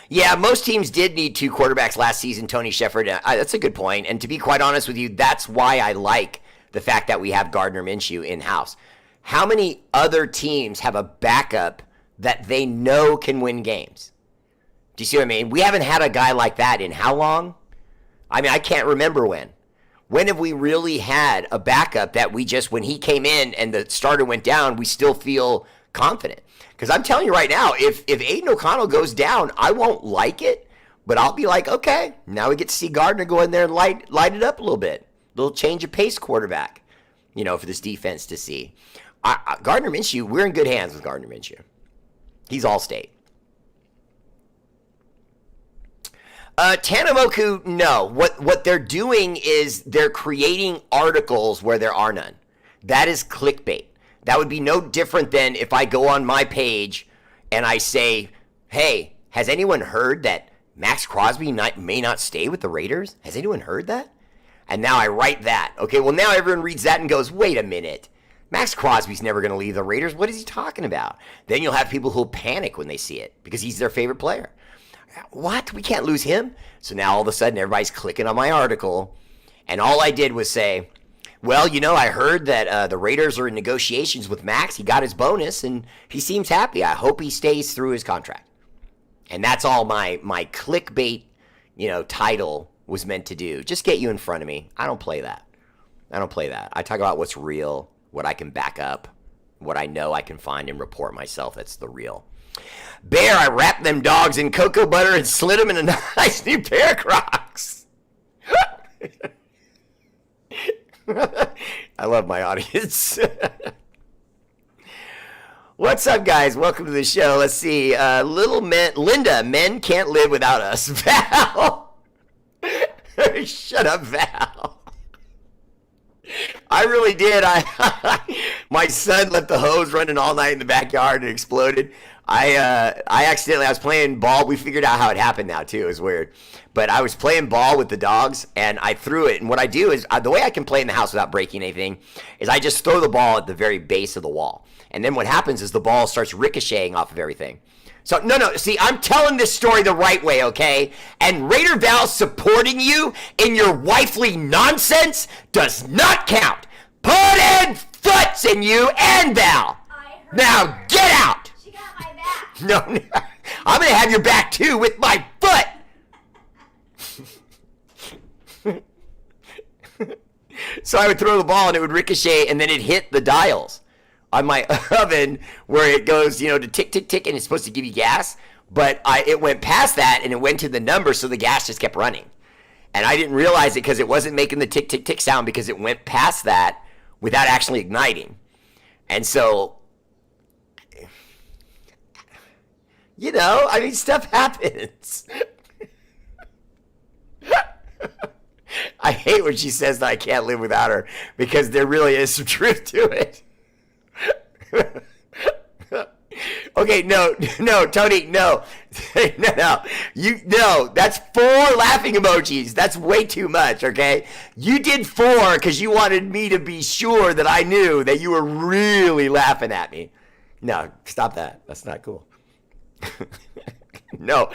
A: Yeah, most teams did need two quarterbacks last season, Tony Shepard. That's a good point. And to be quite honest with you, that's why I like the fact that we have Gardner Minshew in-house. How many other teams have a backup that they know can win games? Do you see what I mean? We haven't had a guy like that in how long? I mean, I can't remember when. When have we really had a backup that we just, when he came in and the starter went down, we still feel confident? Because I'm telling you right now, if Aiden O'Connell goes down, I won't like it, but I'll be like, okay, now we get to see Gardner go in there and light it up a little bit. A little change of pace quarterback, for this defense to see. Gardner Minshew, we're in good hands with Gardner Minshew. He's all-state. Tanamoku, no. What they're doing is they're creating articles where there are none. That is clickbait. That would be no different than if I go on my page and I say, hey, has anyone heard that Max Crosby may not stay with the Raiders? Has anyone heard that? And now I write that. Okay, well, now everyone reads that and goes, wait a minute. Max Crosby's never going to leave the Raiders. What is he talking about? Then you'll have people who'll panic when they see it because he's their favorite player. What? We can't lose him? So now all of a sudden everybody's clicking on my article. And all I did was say, well, I heard that the Raiders are in negotiations with Max. He got his bonus, and he seems happy. I hope he stays through his contract. And that's all my clickbait, title was meant to do. Just get you in front of me. I don't play that. I talk about what's real, what I can back up, what I know I can find and report myself. That's the real. Bear, I wrapped them dogs in cocoa butter and slid them in a nice new pair of Crocs. I love my audience. What's up, guys? Welcome to the show. Let's see. Linda, men can't live without us. Val. Shut up, Val. I really did. My son left the hose running all night in the backyard and exploded. I was playing ball. We figured out how it happened now, too. It was weird. But I was playing ball with the dogs, and I threw it. And what I do is, the way I can play in the house without breaking anything is I just throw the ball at the very base of the wall. And then what happens is the ball starts ricocheting off of everything. So, no, see, I'm telling this story the right way, okay? And Raider Val supporting you in your wifely nonsense does not count. Put in foots in you and Val. Now, get out.
C: She got my back.
A: No, I'm going to have your back, too, with my foot. So I would throw the ball, and it would ricochet, and then it hit the dials on my oven where it goes, to tick, tick, tick, and it's supposed to give you gas. But it went past that, and it went to the number, so the gas just kept running. And I didn't realize it because it wasn't making the tick, tick, tick sound because it went past that without actually igniting. And so, stuff happens. I hate when she says that I can't live without her because there really is some truth to it. Okay, no, Tony, no. No, that's 4 laughing emojis. That's way too much, okay? You did 4 because you wanted me to be sure that I knew that you were really laughing at me. No, stop that. That's not cool. No.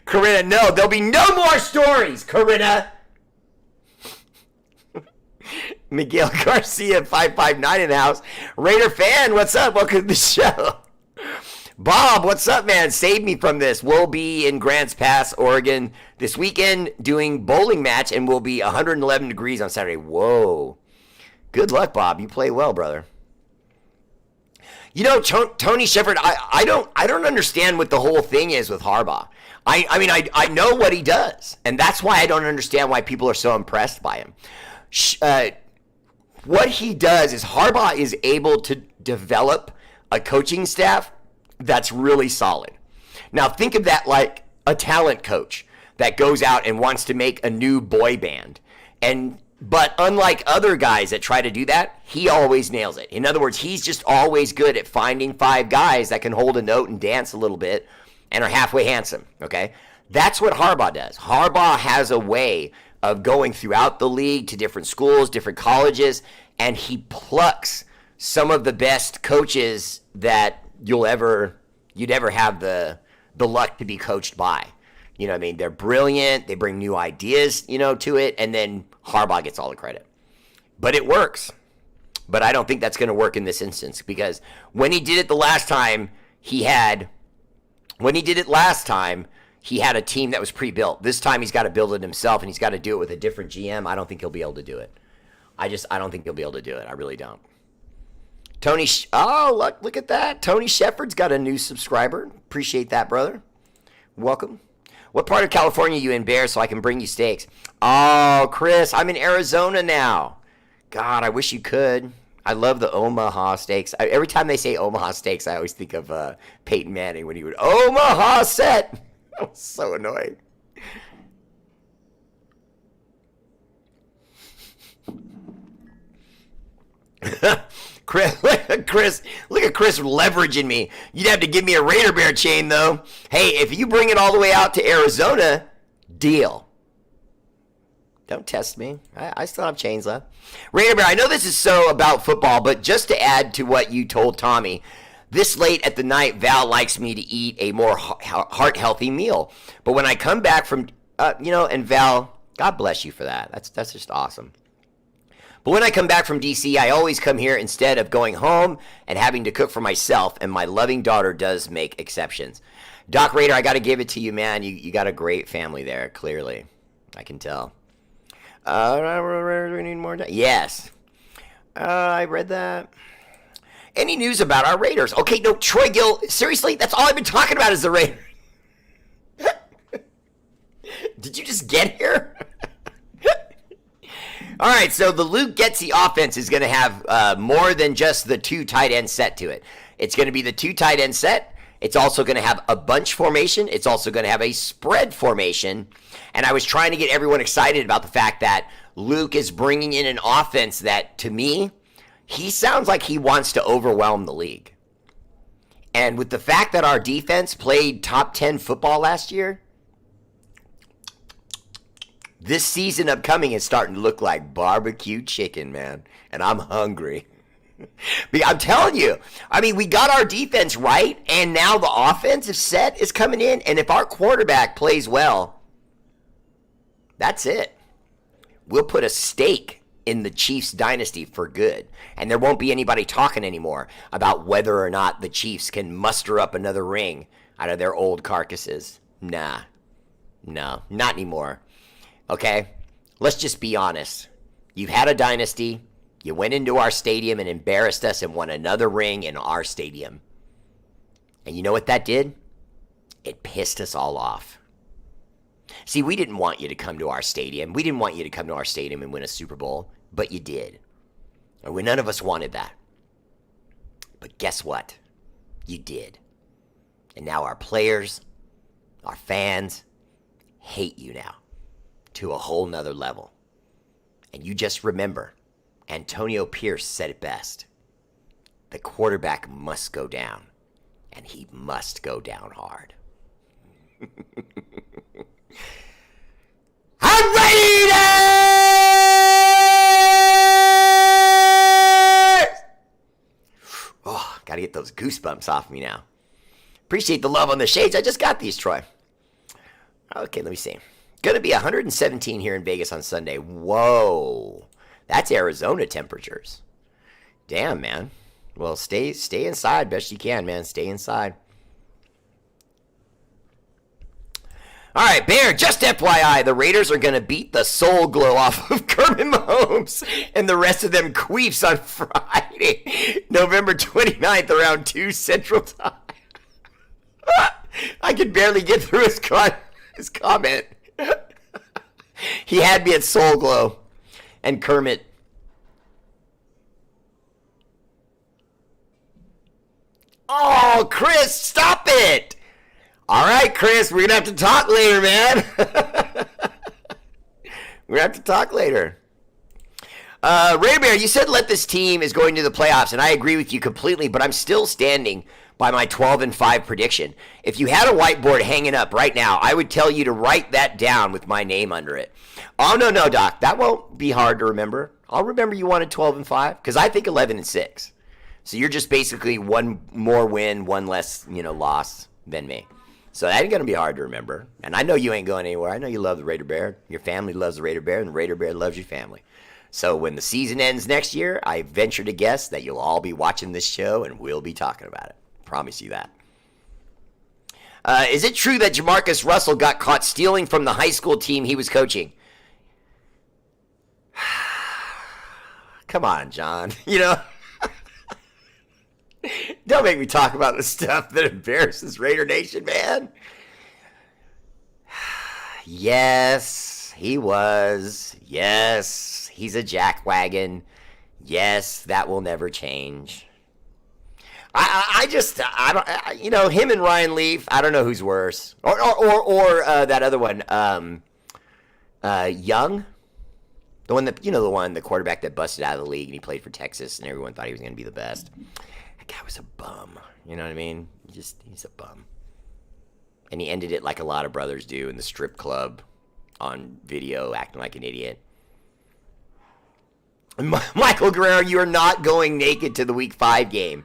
A: Corinna, no. There'll be no more stories, Corinna. Miguel Garcia, 559 in the house. Raider fan, what's up? Welcome to the show. Bob, what's up, man? Save me from this. We'll be in Grants Pass, Oregon this weekend doing bowling match, and we'll be 111 degrees on Saturday. Whoa. Good luck, Bob. You play well, brother. Tony Shepard, I don't understand what the whole thing is with Harbaugh. I know what he does, and that's why I don't understand why people are so impressed by him. What he does is Harbaugh is able to develop a coaching staff that's really solid. Now, think of that like a talent coach that goes out and wants to make a new boy band. But unlike other guys that try to do that, he always nails it. In other words, he's just always good at finding 5 guys that can hold a note and dance a little bit and are halfway handsome, okay? That's what Harbaugh does. Harbaugh has a way of going throughout the league to different schools, different colleges, and he plucks some of the best coaches that you'd ever have the luck to be coached by. You know what I mean? They're brilliant. They bring new ideas, to it, and then Harbaugh gets all the credit. But it works. But I don't think that's going to work in this instance because when he did it the last time, he he had a team that was pre-built. This time he's got to build it himself, and he's got to do it with a different GM. I don't think he'll be able to do it. I don't think he'll be able to do it. I really don't. Tony, look at that. Tony Shepard's got a new subscriber. Appreciate that, brother. Welcome. What part of California are you in, Bear, so I can bring you steaks? Oh, Chris, I'm in Arizona now. God, I wish you could. I love the Omaha steaks. Every time they say Omaha steaks, I always think of Peyton Manning when he would, Omaha set. That was so annoying. Chris, look at Chris leveraging me. You'd have to give me a Raider Bear chain, though. Hey, if you bring it all the way out to Arizona, deal. Don't test me. I still have chains left. Raider Bear, I know this is so about football, but just to add to what you told Tommy, this late at the night, Val likes me to eat a more heart-healthy meal. But when I come back from, and Val, God bless you for that. That's just awesome. But when I come back from D.C., I always come here instead of going home and having to cook for myself, and my loving daughter does make exceptions. Doc Raider, I got to give it to you, man. You got a great family there, clearly. I can tell. We need more time. Yes. I read that. Any news about our Raiders? Okay, no, Troy Gill, seriously? That's all I've been talking about is the Raiders. Did you just get here? All right, so the Luke Getsy offense is going to have more than just the 2 tight end set to it. It's going to be the 2 tight end set. It's also going to have a bunch formation. It's also going to have a spread formation. And I was trying to get everyone excited about the fact that Luke is bringing in an offense that, to me, he sounds like he wants to overwhelm the league. And with the fact that our defense played top 10 football last year, this season upcoming is starting to look like barbecue chicken, man. And I'm hungry. I'm telling you. I mean, we got our defense right, and now the offensive set is coming in. And if our quarterback plays well, that's it. We'll put a stake in the Chiefs dynasty for good. And there won't be anybody talking anymore about whether or not the Chiefs can muster up another ring out of their old carcasses. Nah. No, not anymore. Okay? Let's just be honest. You've had a dynasty. You went into our stadium and embarrassed us and won another ring in our stadium. And you know what that did? It pissed us all off. See, we didn't want you to come to our stadium. We didn't want you to come to our stadium and win a Super Bowl, but you did. And none of us wanted that. But guess what? You did. And now our players, our fans, hate you now to a whole nother level. And you just remember, Antonio Pierce said it best. The quarterback must go down, and he must go down hard. R8RBEAR! Oh, gotta get those goosebumps off me now. Appreciate the love on the shades. I just got these, Troy. Okay, let me see. Gonna be 117 here in Vegas on Sunday. Whoa. That's Arizona temperatures. Damn, man. Well, stay inside best you can, man. Stay inside. All right, Bear, just FYI, the Raiders are going to beat the soul glow off of Kermit Mahomes and the rest of them queefs on Friday, November 29th, around 2 Central Time. I could barely get through his comment. He had me at soul glow and Kermit. Oh, Chris, stop it! All right, Chris, we're going to have to talk later, man. We're going to have to talk later. Ray Bear, you said let this team is going to the playoffs, and I agree with you completely, but I'm still standing by my 12-5 prediction. If you had a whiteboard hanging up right now, I would tell you to write that down with my name under it. Oh, no, Doc. That won't be hard to remember. I'll remember you wanted 12-5, because I think 11-6. So you're just basically one more win, one less, loss than me. So that ain't going to be hard to remember. And I know you ain't going anywhere. I know you love the Raider Bear. Your family loves the Raider Bear, and the Raider Bear loves your family. So when the season ends next year, I venture to guess that you'll all be watching this show, and we'll be talking about it. Promise you that. Is it true that Jamarcus Russell got caught stealing from the high school team he was coaching? Come on, John. You know, don't make me talk about the stuff that embarrasses Raider Nation, man. Yes, he was. Yes, he's a jackwagon. Yes, that will never change. I don't, you know, him and Ryan Leaf, I don't know who's worse. Or that other one, Young. The quarterback that busted out of the league and he played for Texas and everyone thought he was going to be the best. That guy was a bum. You know what I mean? He's a bum. And he ended it like a lot of brothers do in the strip club on video, acting like an idiot. Michael Guerrero, you are not going naked to the Week 5 game.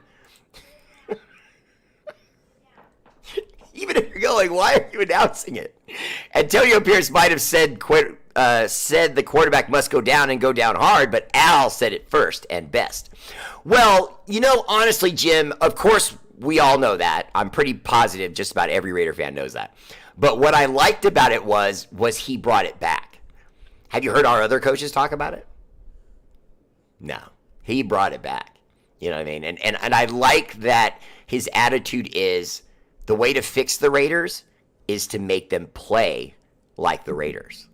A: Even if you're going, why are you announcing it? Antonio Pierce might have said the quarterback must go down and go down hard, but Al said it first and best. Well, you know, honestly, Jim, of course we all know that. I'm pretty positive just about every Raider fan knows that. But what I liked about it was he brought it back. Have you heard our other coaches talk about it? No. He brought it back. You know what I mean? And I like that his attitude is the way to fix the Raiders is to make them play like the Raiders.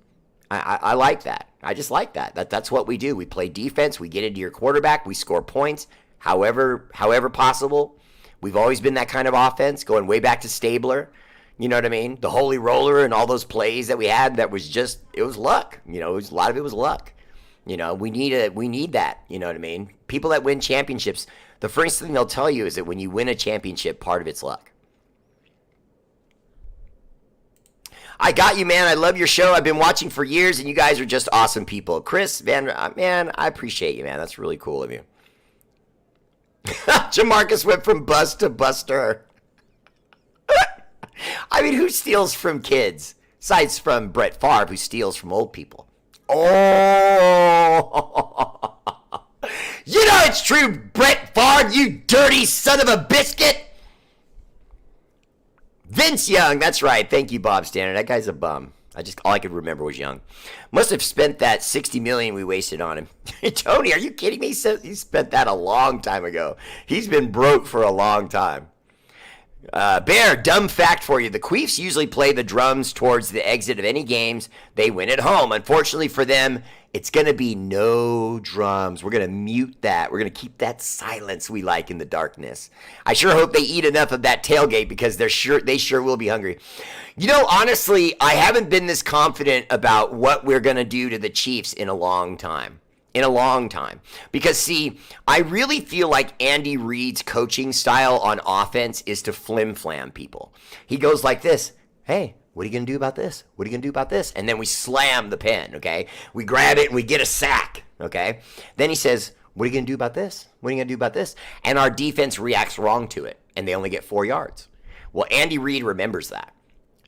A: I like that. I just like that. That's what we do. We play defense. We get into your quarterback. We score points however possible. We've always been that kind of offense, going way back to Stabler. You know what I mean? The Holy Roller and all those plays that we had, it was luck. You know, a lot of it was luck. You know, we need that. You know what I mean? People that win championships, the first thing they'll tell you is that when you win a championship, part of it's luck. I got you, man. I love your show. I've been watching for years, and you guys are just awesome people. Chris, man, I appreciate you, man. That's really cool of you. Jamarcus went from bust to buster. I mean, who steals from kids? Besides from Brett Favre, who steals from old people. Oh, you know it's true, Brett Favre, you dirty son of a biscuit. Vince Young, that's right. Thank you, Bob Standard. That guy's a bum. All I could remember was Young. Must have spent that $60 million we wasted on him. Tony, are you kidding me? He spent that a long time ago. He's been broke for a long time. Bear, dumb fact for you. The Queefs usually play the drums towards the exit of any games they win at home. Unfortunately for them, it's going to be no drums. We're going to mute that. We're going to keep that silence we like in the darkness. I sure hope they eat enough of that tailgate because they sure will be hungry. You know, honestly, I haven't been this confident about what we're going to do to the Chiefs in a long time. Because, see, I really feel like Andy Reid's coaching style on offense is to flim-flam people. He goes like this, hey, what are you going to do about this? What are you going to do about this? And then we slam the pen, okay? We grab it and we get a sack, okay? Then he says, what are you going to do about this? What are you going to do about this? And our defense reacts wrong to it, and they only get 4 yards. Well, Andy Reid remembers that.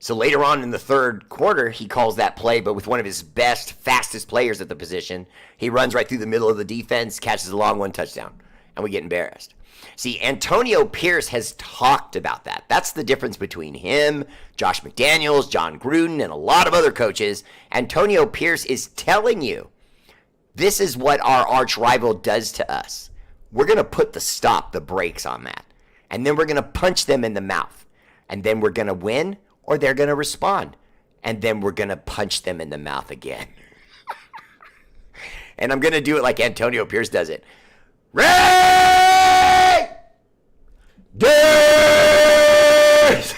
A: So later on in the third quarter, he calls that play, but with one of his best, fastest players at the position. He runs right through the middle of the defense, catches a long one, touchdown, and we get embarrassed. See, Antonio Pierce has talked about that. That's the difference between him, Josh McDaniels, John Gruden, and a lot of other coaches. Antonio Pierce is telling you, this is what our arch rival does to us. We're going to put the brakes on that. And then we're going to punch them in the mouth. And then we're going to win, or they're going to respond. And then we're going to punch them in the mouth again. And I'm going to do it like Antonio Pierce does it. Ray! Durs!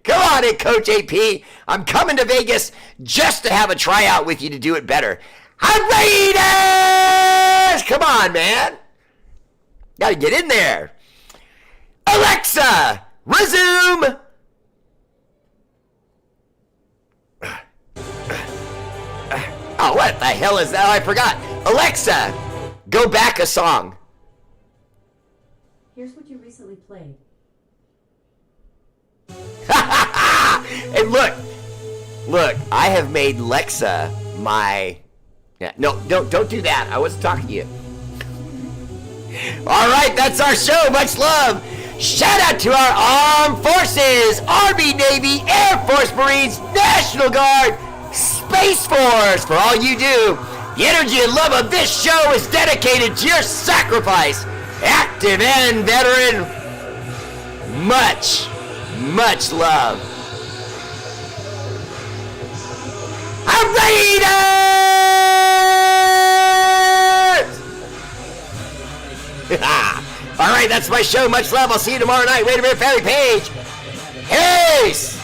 A: Come on in, Coach AP. I'm coming to Vegas just to have a tryout with you to do it better. Raiders! Come on, man. Got to get in there. Alexa, resume. Oh, what the hell is that? I forgot. Alexa, go back a song.
B: Here's what you recently played.
A: And look, I have made Lexa my... Yeah, no, don't do that. I wasn't talking to you. All right, that's our show. Much love. Shout out to our armed forces, Army, Navy, Air Force, Marines, National Guard, Space Force, for all you do. The energy and love of this show is dedicated to your sacrifice, active and veteran. Much, much love. R8RBEAR! All right, that's my show. Much love. I'll see you tomorrow night. R8RBEAR family page. Peace!